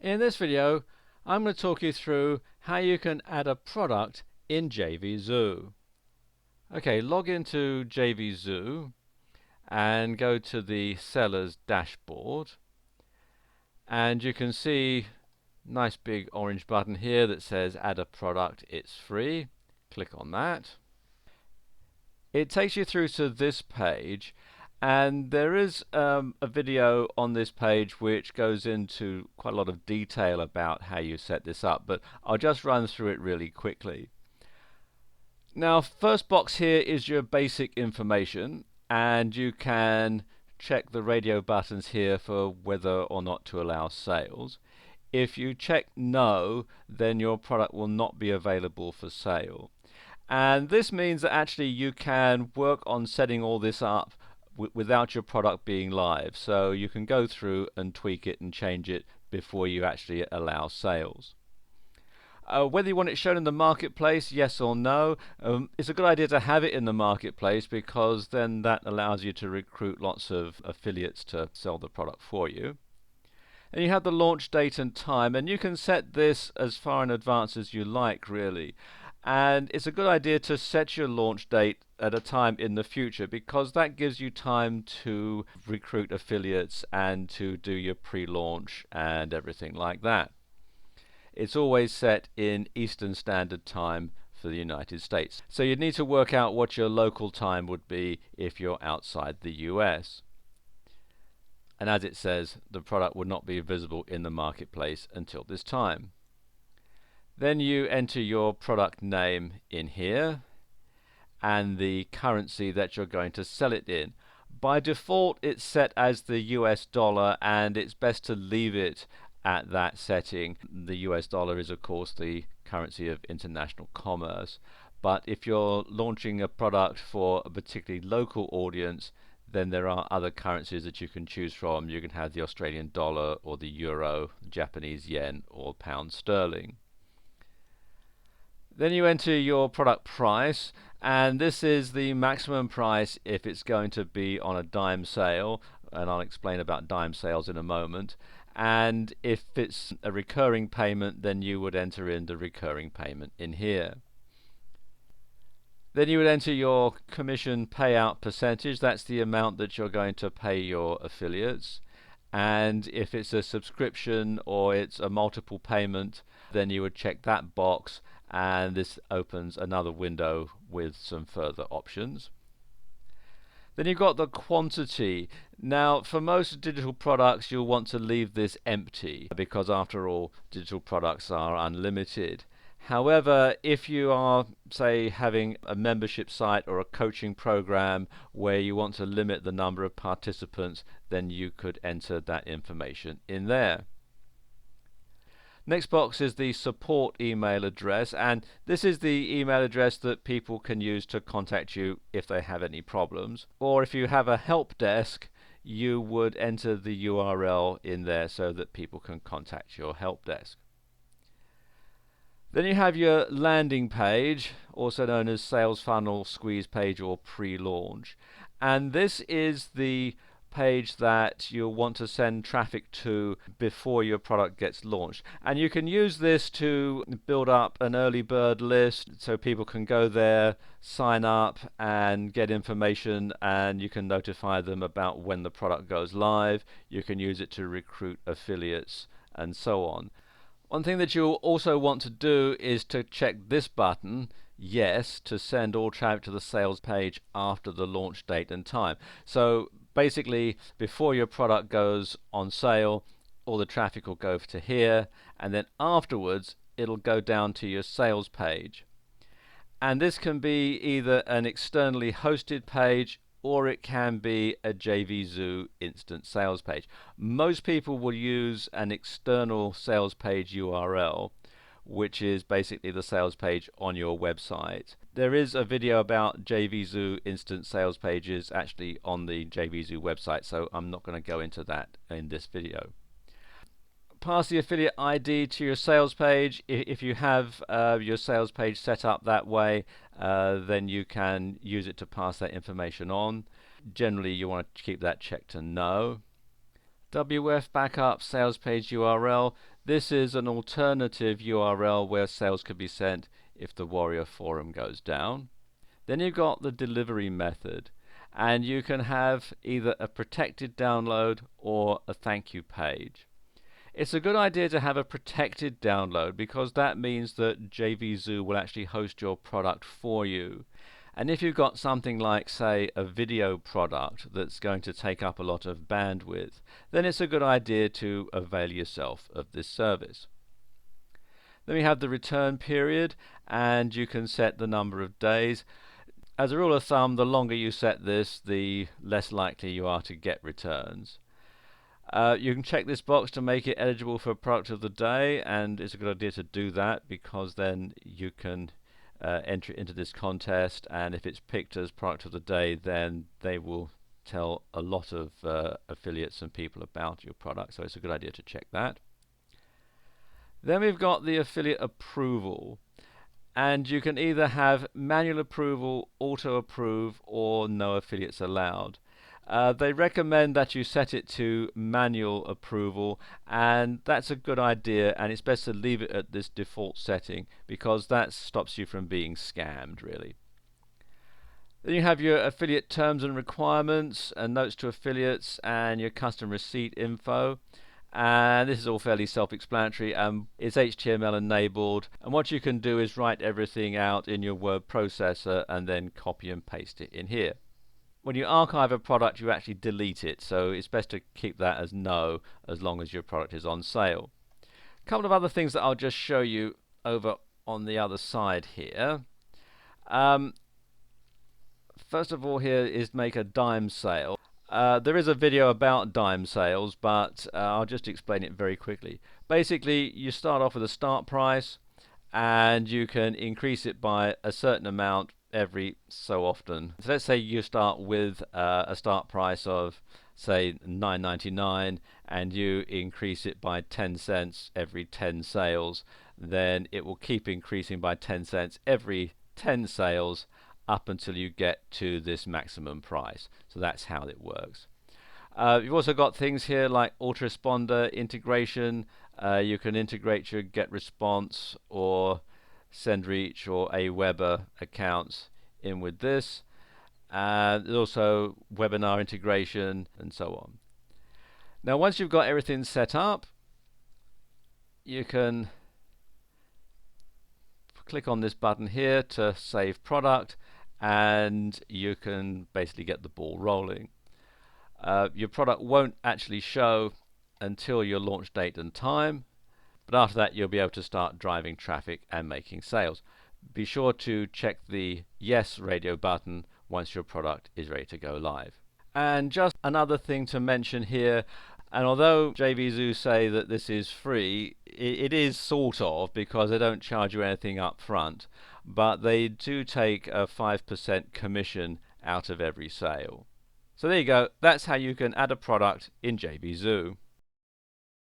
In this video, I'm going to talk you through how you can add a product in JVZoo. Okay, log into JVZoo and go to the seller's dashboard, and you can see nice big orange button here that says add a product, it's free. Click on that. It takes you through to this page, and there is a video on this page which goes into quite a lot of detail about how you set this up, but I'll just run through it really quickly. Now, first box here is your basic information, and you can check the radio buttons here for whether or not to allow sales. If you check no, then your product will not be available for sale. And this means that actually you can work on setting all this up without your product being live. So you can go through and tweak it and change it before you actually allow sales. Whether you want it shown in the marketplace, yes or no, it's a good idea to have it in the marketplace, because then that allows you to recruit lots of affiliates to sell the product for you. And you have the launch date and time, and you can set this as far in advance as you like, really. And it's a good idea to set your launch date at a time in the future, because that gives you time to recruit affiliates and to do your pre-launch and everything like that. It's always set in Eastern Standard Time for the United States. So you'd need to work out what your local time would be if you're outside the US. And as it says, the product would not be visible in the marketplace until this time. Then you enter your product name in here and the currency that you're going to sell it in. By default, it's set as the US dollar, and it's best to leave it at that setting. The US dollar is, of course, the currency of international commerce. But if you're launching a product for a particularly local audience, then there are other currencies that you can choose from. You can have the Australian dollar or the euro, Japanese yen, or pound sterling. Then you enter your product price, and this is the maximum price if it's going to be on a dime sale, and I'll explain about dime sales in a moment. And if it's a recurring payment, then you would enter in the recurring payment in here. Then you would enter your commission payout percentage. That's the amount that you're going to pay your affiliates. And if it's a subscription or it's a multiple payment, then you would check that box, and this opens another window with some further options. Then you've got the quantity. Now, for most digital products, you'll want to leave this empty, because after all, digital products are unlimited. However, if you are, say, having a membership site or a coaching program where you want to limit the number of participants, then you could enter that information in there. Next box is the support email address, and this is the email address that people can use to contact you if they have any problems. Or if you have a help desk, you would enter the URL in there so that people can contact your help desk. Then you have your landing page, also known as sales funnel, squeeze page, or pre-launch. And this is the page that you'll want to send traffic to before your product gets launched. And you can use this to build up an early bird list, so people can go there, sign up, and get information, and you can notify them about when the product goes live. You can use it to recruit affiliates and so on. One thing that you'll also want to do is to check this button, yes, to send all traffic to the sales page after the launch date and time. So basically, before your product goes on sale, all the traffic will go to here, and then afterwards it'll go down to your sales page. And this can be either an externally hosted page, or it can be a JVZoo instant sales page. Most people will use an external sales page URL, which is basically the sales page on your website. There is a video about JVZoo instant sales pages actually on the JVZoo website, so I'm not going to go into that in this video. Pass the affiliate ID to your sales page. If you have your sales page set up that way, then you can use it to pass that information on. Generally, you want to keep that checked to no. WF backup sales page URL. This is an alternative URL where sales could be sent if the Warrior forum goes down. Then you've got the delivery method, and you can have either a protected download or a thank you page. It's a good idea to have a protected download because that means that JVZoo will actually host your product for you. And if you've got something like, say, a video product that's going to take up a lot of bandwidth, then it's a good idea to avail yourself of this service. Then we have the return period, and you can set the number of days. As a rule of thumb, the longer you set this, the less likely you are to get returns. You can check this box to make it eligible for product of the day, and it's a good idea to do that because then you can enter it into this contest, and if it's picked as product of the day, then they will tell a lot of affiliates and people about your product, so it's a good idea to check that. Then we've got the affiliate approval, and you can either have manual approval, auto approve, or no affiliates allowed. They recommend that you set it to manual approval, and that's a good idea, and it's best to leave it at this default setting because that stops you from being scammed, really. Then you have your affiliate terms and requirements and notes to affiliates and your custom receipt info. And this is all fairly self-explanatory. It's HTML enabled, and what you can do is write everything out in your word processor and then copy and paste it in here. When you archive a product, you actually delete it, so it's best to keep that as no as long as your product is on sale. A couple of other things that I'll just show you over on the other side here. First of all, here is make a dime sale. There is a video about dime sales, but I'll just explain it very quickly. Basically, you start off with a start price, and you can increase it by a certain amount every so often. So let's say you start with a start price of, say, $9.99, and you increase it by 10 cents every 10 sales. Then it will keep increasing by 10 cents every 10 sales up until you get to this maximum price. So that's how it works. You've also got things here like autoresponder integration. You can integrate your GetResponse or SendReach or Aweber accounts in with this. There's also webinar integration and so on. Now once you've got everything set up, you can click on this button here to save product, and you can basically get the ball rolling. Your product won't actually show until your launch date and time, but after that you'll be able to start driving traffic and making sales. Be sure to check the yes radio button once your product is ready to go live. And just another thing to mention here, and although JVZoo say that this is free, it is sort of, because they don't charge you anything up front, but they do take a 5% commission out of every sale. So there you go, that's how you can add a product in JVZoo.